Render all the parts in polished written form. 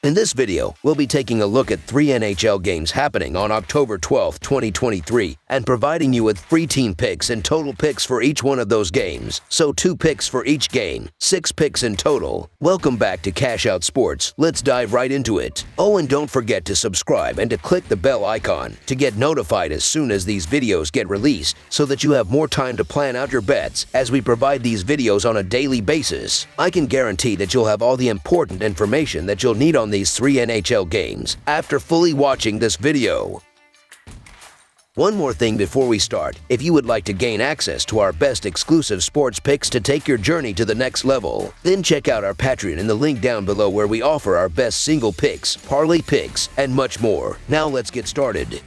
In this video, we'll be taking a look at 3 NHL games happening on October 12, 2023, and providing you with free team picks and total picks for each one of those games. So 2 picks for each game, 6 picks in total. Welcome back to Cash Out Sports. Let's dive right into it. Oh, and don't forget to subscribe and to click the bell icon to get notified as soon as these videos get released so that you have more time to plan out your bets as we provide these videos on a daily basis. I can guarantee that you'll have all the important information that you'll need on these 3 NHL games after fully watching this video. One more thing before we start, if you would like to gain access to our best exclusive sports picks to take your journey to the next level, then check out our Patreon in the link down below where we offer our best single picks, parlay picks, and much more. Now let's get started.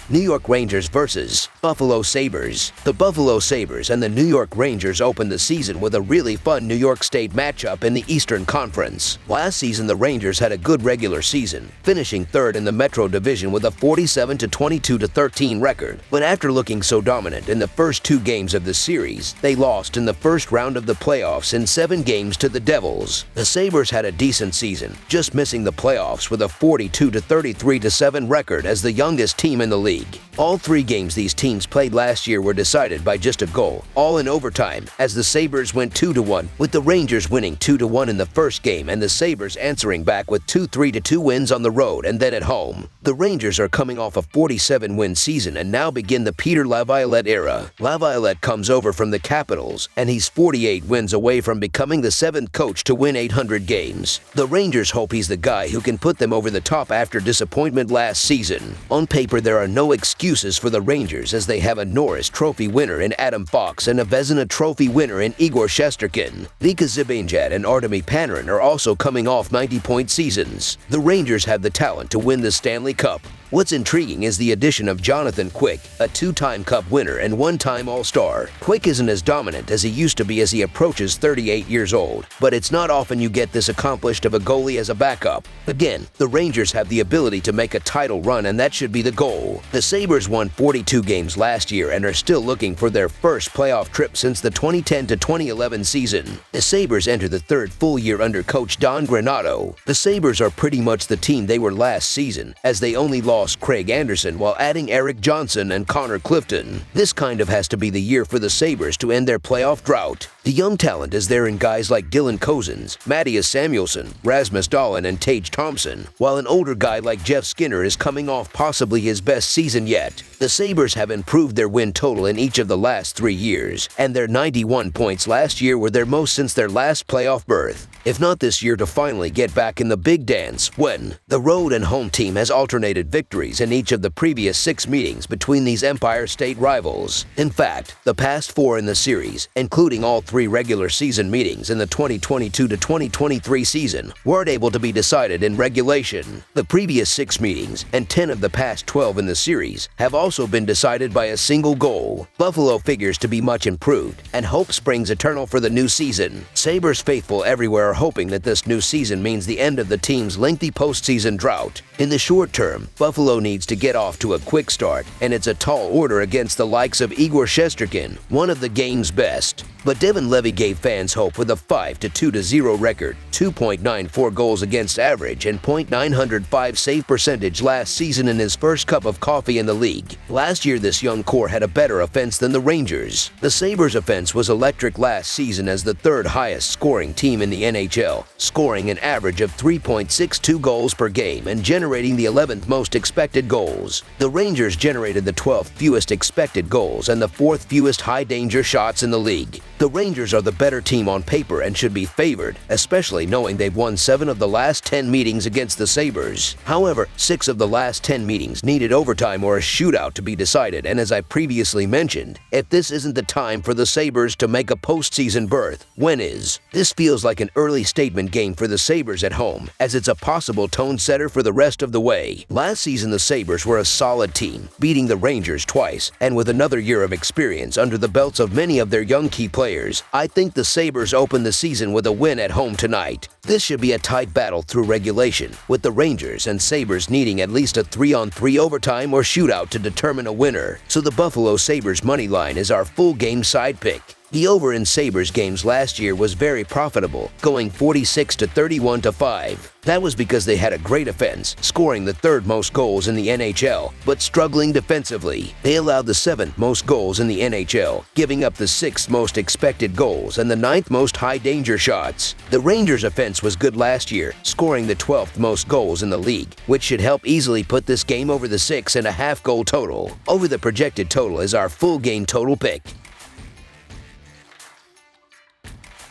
New York Rangers versus Buffalo Sabres. The Buffalo Sabres and the New York Rangers opened the season with a really fun New York State matchup in the Eastern Conference. Last season, the Rangers had a good regular season, finishing third in the Metro Division with a 47-22-13 record. But after looking so dominant in the first 2 games of the series, they lost in the first round of the playoffs in 7 games to the Devils. The Sabres had a decent season, just missing the playoffs with a 42-33-7 record as the youngest team in the league. All 3 games these teams played last year were decided by just a goal, all in overtime, as the Sabres went 2-1, with the Rangers winning 2-1 in the first game and the Sabres answering back with 2 3-2 wins on the road and then at home. The Rangers are coming off a 47-win season and now begin the Peter Laviolette era. Laviolette comes over from the Capitals, and he's 48 wins away from becoming the 7th coach to win 800 games. The Rangers hope he's the guy who can put them over the top after disappointment last season. On paper, there are no excuses for the Rangers as they have a Norris Trophy winner in Adam Fox and a Vezina Trophy winner in Igor Shesterkin. Vika Zibanejad and Artemi Panarin are also coming off 90-point seasons. The Rangers have the talent to win the Stanley Cup. What's intriguing is the addition of Jonathan Quick, a 2-time Cup winner and 1-time All-Star. Quick isn't as dominant as he used to be as he approaches 38 years old, but it's not often you get this accomplished of a goalie as a backup. Again, the Rangers have the ability to make a title run, and that should be the goal. The Sabres won 42 games last year and are still looking for their first playoff trip since the 2010-2011 season. The Sabres enter the 3rd full year under coach Don Granato. The Sabres are pretty much the team they were last season, as they only lost Craig Anderson while adding Eric Johnson and Connor Clifton. This kind of has to be the year for the Sabres to end their playoff drought. The young talent is there in guys like Dylan Cozens, Mattias Samuelsson, Rasmus Dahlin, and Tage Thompson, while an older guy like Jeff Skinner is coming off possibly his best season yet. The Sabres have improved their win total in each of the last 3 years, and their 91 points last year were their most since their last playoff berth. If not this year, to finally get back in the big dance when the road and home team has alternated victories in each of the previous 6 meetings between these Empire State rivals. In fact, the past 4 in the series, including all 3 regular season meetings in the 2022-2023 season, weren't able to be decided in regulation. The previous 6 meetings and 10 of the past 12 in the series have also been decided by a single goal. Buffalo figures to be much improved, and hope springs eternal for the new season. Sabres faithful everywhere are hoping that this new season means the end of the team's lengthy postseason drought. In the short term, Buffalo needs to get off to a quick start, and it's a tall order against the likes of Igor Shesterkin, one of the game's best. But Devin Levy gave fans hope with a 5-2-0 record, 2.94 goals against average, and .905 save percentage last season in his first cup of coffee in the league. Last year, this young core had a better offense than the Rangers. The Sabres' offense was electric last season as the 3rd highest scoring team in the NHL, scoring an average of 3.62 goals per game and generating the 11th most expected goals. The Rangers generated the 12th fewest expected goals and the 4th fewest high-danger shots in the league. The Rangers are the better team on paper and should be favored, especially knowing they've won 7 of the last 10 meetings against the Sabres. However, 6 of the last 10 meetings needed overtime or a shootout to be decided, and as I previously mentioned, if this isn't the time for the Sabres to make a postseason berth, when is? This feels like an early statement game for the Sabres at home, as it's a possible tone setter for the rest of the way. Last season, the Sabres were a solid team, beating the Rangers twice, and with another year of experience under the belts of many of their young key players, I think the Sabres open the season with a win at home tonight. This should be a tight battle through regulation, with the Rangers and Sabres needing at least a 3-on-3 overtime or shootout to determine a winner, so the Buffalo Sabres money line is our full game side pick. The over in Sabres games last year was very profitable, going 46 to 31 to 5. That was because they had a great offense, scoring the third most goals in the NHL, but struggling defensively. They allowed the 7th most goals in the NHL, giving up the 6th most expected goals and the 9th most high-danger shots. The Rangers' offense was good last year, scoring the 12th most goals in the league, which should help easily put this game over the 6.5 goal total. Over the projected total is our full game total pick.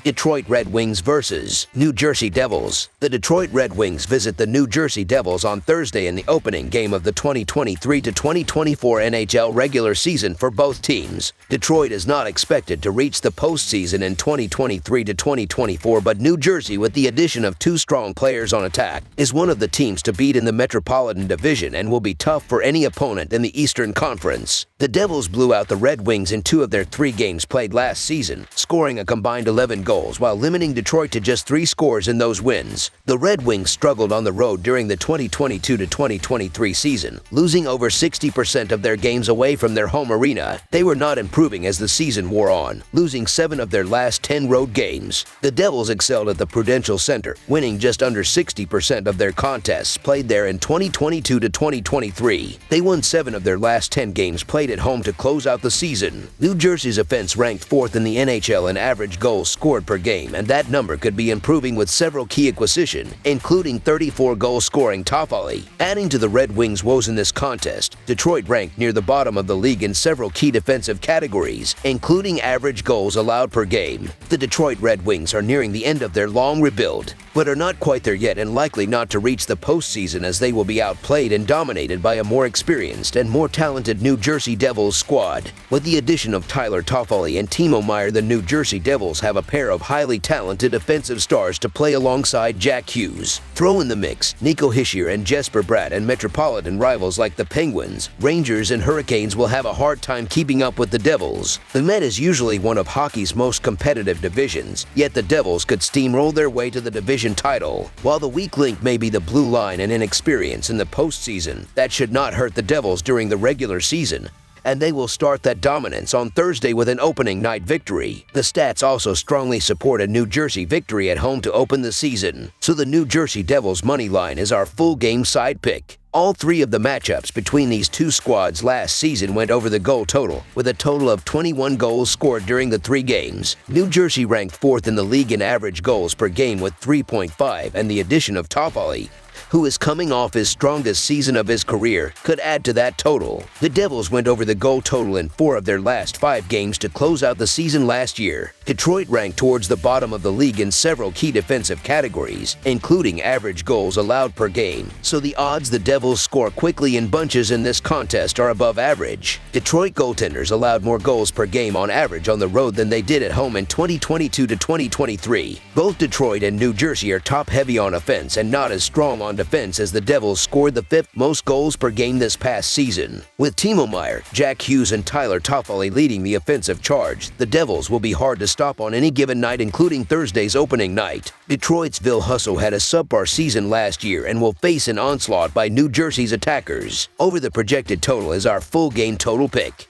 Detroit Red Wings versus New Jersey Devils. The Detroit Red Wings visit the New Jersey Devils on Thursday in the opening game of the 2023 to 2024 NHL regular season for both teams. Detroit is not expected to reach the postseason in 2023 to 2024, but New Jersey, with the addition of 2 strong players on attack, is one of the teams to beat in the Metropolitan Division and will be tough for any opponent in the Eastern Conference. The Devils blew out the Red Wings in 2 of their 3 games played last season, scoring a combined 11 goals while limiting Detroit to just 3 scores in those wins. The Red Wings struggled on the road during the 2022 to 2023 season, losing over 60% of their games away from their home arena. They were not improving as the season wore on, losing 7 of their last 10 road games. The Devils excelled at the Prudential Center, winning just under 60% of their contests played there in 2022 to 2023. They won 7 of their last 10 games played at home to close out the season. New Jersey's offense ranked 4th in the NHL in average goals scored per game, and that number could be improving with several key acquisitions, including 34 goal-scoring Toffoli. Adding to the Red Wings' woes in this contest, Detroit ranked near the bottom of the league in several key defensive categories, including average goals allowed per game. The Detroit Red Wings are nearing the end of their long rebuild, but are not quite there yet and likely not to reach the postseason as they will be outplayed and dominated by a more experienced and more talented New Jersey Devils squad. With the addition of Tyler Toffoli and Timo Meier, the New Jersey Devils have a pair of highly talented offensive stars to play alongside Jack Hughes. Throw in the mix Nico Hischier and Jesper Bratt, and Metropolitan rivals like the Penguins, Rangers, and Hurricanes will have a hard time keeping up with the Devils. The Met is usually one of hockey's most competitive divisions, yet the Devils could steamroll their way to the division title. While the weak link may be the blue line and inexperience in the postseason, that should not hurt the Devils during the regular season, and they will start that dominance on Thursday with an opening night victory. The stats also strongly support a New Jersey victory at home to open the season, so the New Jersey Devils money line is our full game side pick. All 3 of the matchups between these 2 squads last season went over the goal total, with a total of 21 goals scored during the 3 games. New Jersey ranked 4th in the league in average goals per game with 3.5, and the addition of Toffoli, who is coming off his strongest season of his career, could add to that total. The Devils went over the goal total in 4 of their last 5 games to close out the season last year. Detroit ranked towards the bottom of the league in several key defensive categories, including average goals allowed per game, so the odds the Devils score quickly in bunches in this contest are above average. Detroit goaltenders allowed more goals per game on average on the road than they did at home in 2022 to 2023. Both Detroit and New Jersey are top-heavy on offense and not as strong on defense as the Devils scored the 5th most goals per game this past season. With Timo Meier, Jack Hughes, and Tyler Toffoli leading the offensive charge, the Devils will be hard to stop on any given night, including Thursday's opening night. Detroit's Ville Husso had a subpar season last year and will face an onslaught by New Jersey's attackers. Over the projected total is our full game total pick.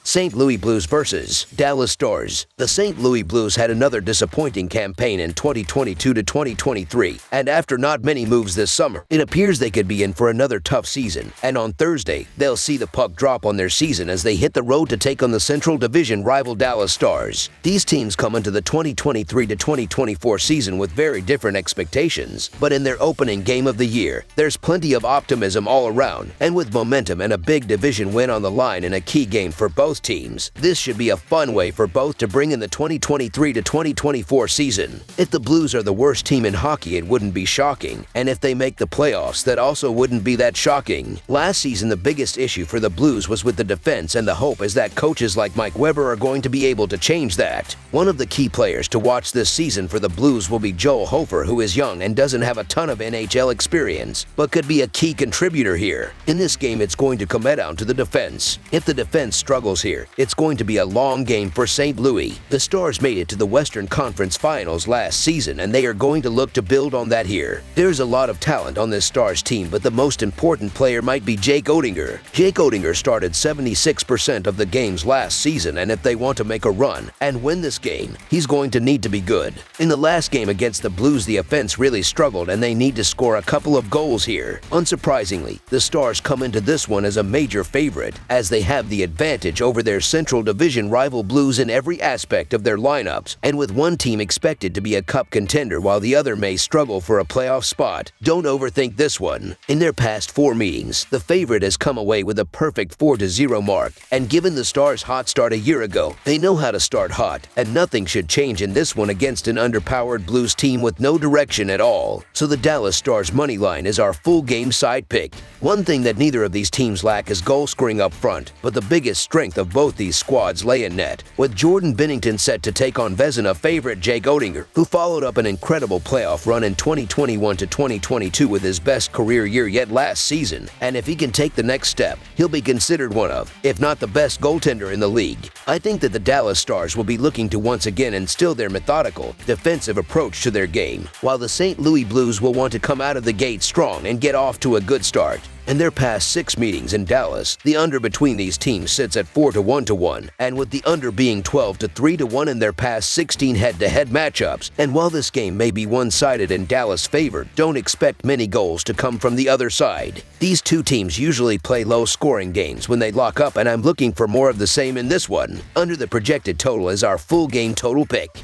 St. Louis Blues versus Dallas Stars. The St. Louis Blues had another disappointing campaign in 2022 to 2023, and after not many moves this summer, it appears they could be in for another tough season, and on Thursday, they'll see the puck drop on their season as they hit the road to take on the Central Division rival Dallas Stars. These teams come into the 2023 to 2024 season with very different expectations, but in their opening game of the year, there's plenty of optimism all around, and with momentum and a big division win on the line in a key game for both teams, this should be a fun way for both to bring in the 2023 to 2024 season. If the Blues are the worst team in hockey, it wouldn't be shocking, and if they make the playoffs, that also wouldn't be that shocking. Last season, the biggest issue for the Blues was with the defense, and the hope is that coaches like Mike Weber are going to be able to change that. One of the key players to watch this season for the Blues will be Joel Hofer, who is young and doesn't have a ton of NHL experience, but could be a key contributor here. In this game, it's going to come down to the defense. If the defense struggles here, here. It's going to be a long game for St. Louis. The Stars made it to the Western Conference Finals last season, and they are going to look to build on that here. There's a lot of talent on this Stars team, but the most important player might be Jake Oettinger. Jake Oettinger started 76% of the games last season, and if they want to make a run and win this game, he's going to need to be good. In the last game against the Blues, the offense really struggled, and they need to score a couple of goals here. Unsurprisingly, the Stars come into this one as a major favorite, as they have the advantage over their Central Division rival Blues in every aspect of their lineups, and with one team expected to be a cup contender while the other may struggle for a playoff spot. Don't overthink this one. In their past 4 meetings, the favorite has come away with a perfect 4-0 mark, and given the Stars' hot start a year ago, they know how to start hot, and nothing should change in this one against an underpowered Blues team with no direction at all. So the Dallas Stars money line is our full game side pick. One thing that neither of these teams lack is goal scoring up front, but the biggest strength of both these squads lay in net, with Jordan Binnington set to take on Vezina favorite Jake Oettinger, who followed up an incredible playoff run in 2021 to 2022 with his best career year yet last season, and if he can take the next step, he'll be considered one of, if not the best goaltender in the league. I think that the Dallas Stars will be looking to once again instill their methodical, defensive approach to their game, while the St. Louis Blues will want to come out of the gate strong and get off to a good start. In their past 6 meetings in Dallas, the under between these teams sits at 4-1-1, and with the under being 12-3-1 in their past 16 head-to-head matchups. And while this game may be one-sided in Dallas' favor, don't expect many goals to come from the other side. These two teams usually play low-scoring games when they lock up, and I'm looking for more of the same in this one. Under the projected total is our full game total pick.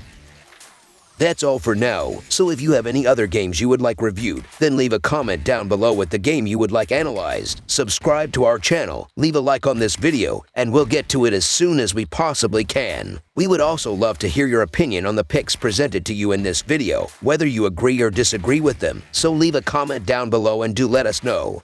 That's all for now, so if you have any other games you would like reviewed, then leave a comment down below with the game you would like analyzed. Subscribe to our channel, leave a like on this video, and we'll get to it as soon as we possibly can. We would also love to hear your opinion on the picks presented to you in this video, whether you agree or disagree with them, so leave a comment down below and do let us know.